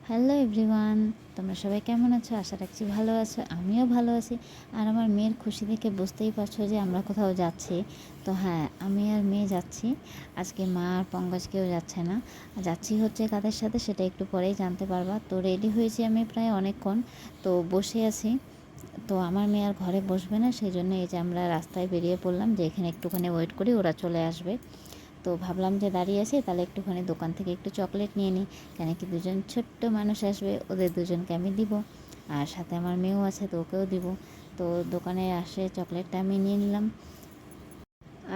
Hello everyone, তোমরা সবাই কেমন আছো? আশা রাখছি ভালো আছো। আমিও ভালো আছি। আর আমার মেয়ের খুশি দেখে বুঝতেই পারছো যে আমরা কোথাও যাচ্ছি। তো হ্যাঁ, আমি আর মেয়ে যাচ্ছি। আজকে মা আর পঙ্কজ কেউ যাচ্ছে না। যাচ্ছি হচ্ছে কাদের সাথে সেটা একটু পরেই জানতে পারবা। তো রেডি হয়েছি আমি প্রায় অনেকক্ষণ, তো বসে আছি। তো আমার মেয়ে আর ঘরে বসবে না, সেই জন্য এই যে আমরা রাস্তায় বেরিয়ে পড়লাম যে এখানে একটুখানি ওয়েট করি, ওরা চলে আসবে। তো ভাবলাম যে দাঁড়িয়ে আছি, তাহলে একটুখানি দোকান থেকে একটু চকলেট নিয়ে নিই, কেন কি দুজন ছোট্ট মানুষ আসবে, ওদের দুজনকে আমি দিব, আর সাথে আমার মেয়েও আছে তো ওকেও দিব। তো দোকানে আসে চকলেটটা আমি নিয়ে নিলাম।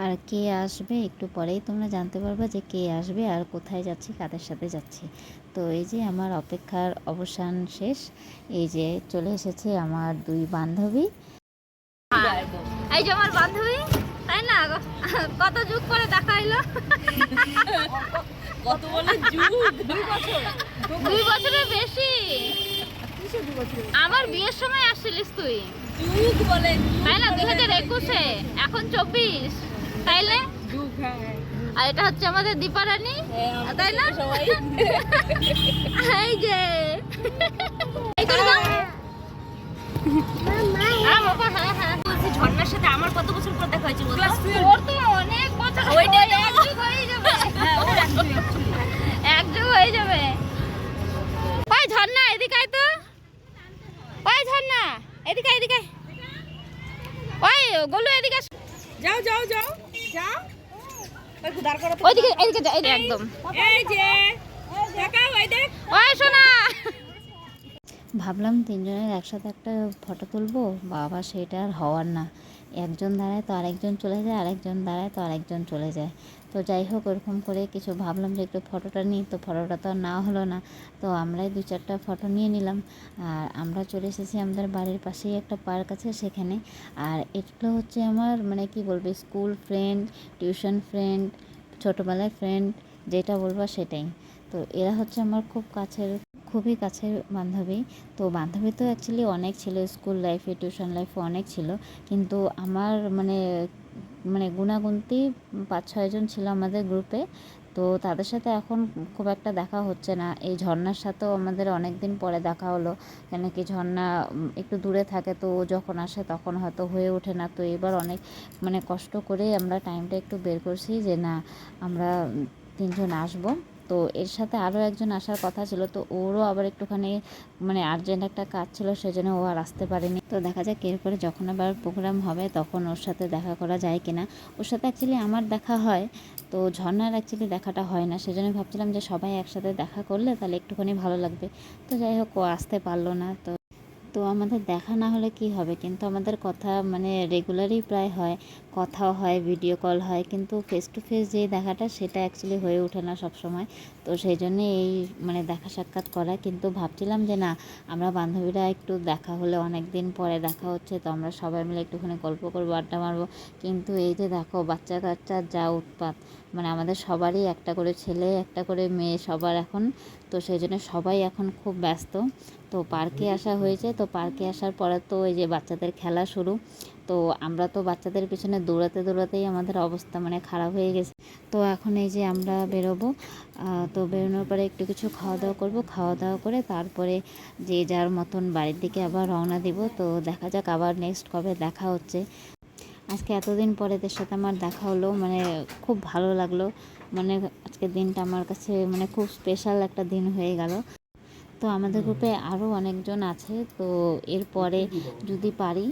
আর কে আসবে একটু পরেই তোমরা জানতে পারবে যে কে আসবে আর কোথায় যাচ্ছি, কাদের সাথে যাচ্ছি। তো এই যে আমার অপেক্ষার অবসান শেষ, এই যে চলে এসেছে আমার দুই বান্ধবী। এই যে আমার বান্ধবী, তাই না? কত যুগ পরে দেখা হইলো। কত বলে যুগ? 2 বছর। 2 বছরের বেশি। আমার বিয়ের সময় আসছিলিস তুই, যুগ বলে তাই না? 2021-এ, এখন 24, তাইলে যুগ। হ্যাঁ, আর এটা হচ্ছে আমাদের দীপারানী, তাই না? সবাই এই যে এই করে দাও। বাবা, হ্যাঁ হ্যাঁ, বলছি ঝর্ণার সাথে আমার কত বছর পর দেখা হয়েছে বলো? তোর তো অনেক বছর, ওইটাই তো। এক যুগ হয়ে যাবে। হ্যাঁ, ও actually। এক যুগ হয়ে যাবে। ওই ঝর্ণা এদিকে আয় তো, ওই ঝর্ণা এদিকে এদিকে, ওই গোলু এদিকে আস। যাও যাও যাও যাও, একটু দাঁড় করো তো। ওইদিকে এদিকে যা, এই যে একদম। এই যে তাকাও, এই দেখ। ওই শোনা, ভাবলাম তিনজনের একসাথে একটা ফটো তুলবো, বাবা সেটা আর হওয়ার না। একজন দাঁড়ায় তো আরেকজন চলে যায়, আরেকজন দাঁড়ায় তো আরেকজন চলে যায়। তো যাই হোক, ওরকম করে কিছু ভাবলাম যে একটু ফটোটা নিই, তো ফটোটা তো আর নেওয়া হলো না। তো আমরাই 2-4টা ফটো নিয়ে নিলাম। আর আমরা চলে এসেছি আমাদের বাড়ির পাশেই একটা পার্ক আছে সেখানে। আর এগুলো হচ্ছে আমার মানে কি বলবো, স্কুল ফ্রেন্ড, টিউশন ফ্রেন্ড, ছোটোবেলার ফ্রেন্ড, যেটা বলবো সেটাই। তো এরা হচ্ছে আমার খুবই কাছের বান্ধবী। তো বান্ধবী তো অ্যাকচুয়ালি অনেক ছিল, স্কুল লাইফে টিউশন লাইফে অনেক ছিল, কিন্তু আমার মানে মানে গুণাগুন্তি 5-6 জন ছিল আমাদের গ্রুপে। তো তাদের সাথে এখন খুব একটা দেখা হচ্ছে না। এই ঝর্ণার সাথেও আমাদের অনেক দিন পরে দেখা হলো, কেন কি ঝর্ণা একটু দূরে থাকে, তো ও যখন আসে তখন হয়তো হয়ে ওঠে না। তো এবার অনেক মানে কষ্ট করে আমরা টাইমটা একটু বের করছি যে না, আমরা 3জন আসবো। তো এর সাথে আরও একজন আসার কথা ছিল, তো ওরও আবার একটুখানি মানে আর্জেন্ট একটা কাজ ছিল, সেজন্য ও আর আসতে পারেনি। তো দেখা যাক এরপরে যখন আবার প্রোগ্রাম হবে তখন ওর সাথে দেখা করা যায় কিনা। ওর সাথে অ্যাকচুয়ালি আমার দেখা হয়, তো ঝর্ণার অ্যাকচুয়ালি দেখাটা হয় না, সেজন্য ভাবছিলাম যে সবাই একসাথে দেখা করলে তাহলে একটুখানি ভালো লাগবে। তো যাই হোক, ও আসতে পারলো না। তো আমাদের দেখা না হলে কি হবে, কিন্তু আমাদের কথা মানে রেগুলারই প্রায় হয়, কথাও হয়, ভিডিও কল হয়, কিন্তু ফেস টু ফেস যে দেখাটা সেটা অ্যাকচুয়ালি হয়ে ওঠে না সব সময়। তো সেই জন্যে এই মানে দেখা সাক্ষাৎ করা, কিন্তু ভাবছিলাম যে না, আমরা বান্ধবীরা একটু দেখা হলে, অনেক দিন পরে দেখা হচ্ছে, তো আমরা সবাই মিলে একটুখানি গল্প করবো, আড্ডা মারবো। কিন্তু এই যে দেখো বাচ্চা কাচ্চার যা উৎপাত, মানে আমাদের সবারই একটা করে ছেলে একটা করে মেয়ে সবার এখন। তো সেই জন্য সবাই এখন খুব ব্যস্ত। তো পার্কে আসা হয়েছে, তো পার্কে আসার পরে তো এই যে বাচ্চাদের খেলা শুরু। তো আমরা তো বাচ্চাদের পিছনে দৌড়াতে দৌড়াতেই আমাদের অবস্থা মানে খারাপ হয়ে গেছে। তো এখন এই যে আমরা বেরোবো। তো বেরোনোর পরে একটু কিছু খাওয়া দাওয়া করবো, খাওয়া দাওয়া করে তারপরে যে যার মতন বাড়ির দিকে আবার রওনা দিব। তো দেখা যাক আবার নেক্সট কবে দেখা হচ্ছে। আজকে এতদিন পরে এদের সাথে আমার দেখা হলো, মানে খুব ভালো লাগলো। মানে আজকের দিনটা আমার কাছে মানে খুব স্পেশাল একটা দিন হয়ে গেল। তো আমাদের গ্রুপে আরও অনেকজন আছে, তো এরপরে যদি পারি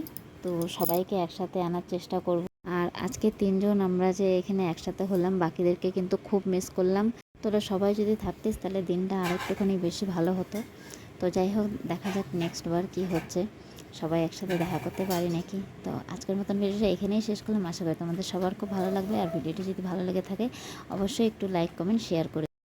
তো সবাইকে একসাথে আনার চেষ্টা করব। আর আজকে 3জন আমরা যে এখানে একসাথে হলাম, বাকিদেরকে কিন্তু খুব মিস করলাম। তোরা সবাই যদি থাকতিস তাহলে দিনটা আর একটুখানি বেশি ভালো হতো। তো যাই হোক, দেখা যাক নেক্সট বার কী হচ্ছে, সবাই একসাথে দেখা করতে পারি নাকি। তো আজকের মতন ভিডিওটা এখানেই শেষ করলাম। আশা করি তোমাদের সবার খুব ভালো লাগবে। আর ভিডিওটি যদি ভালো লেগে থাকে অবশ্যই একটু লাইক কমেন্ট শেয়ার করে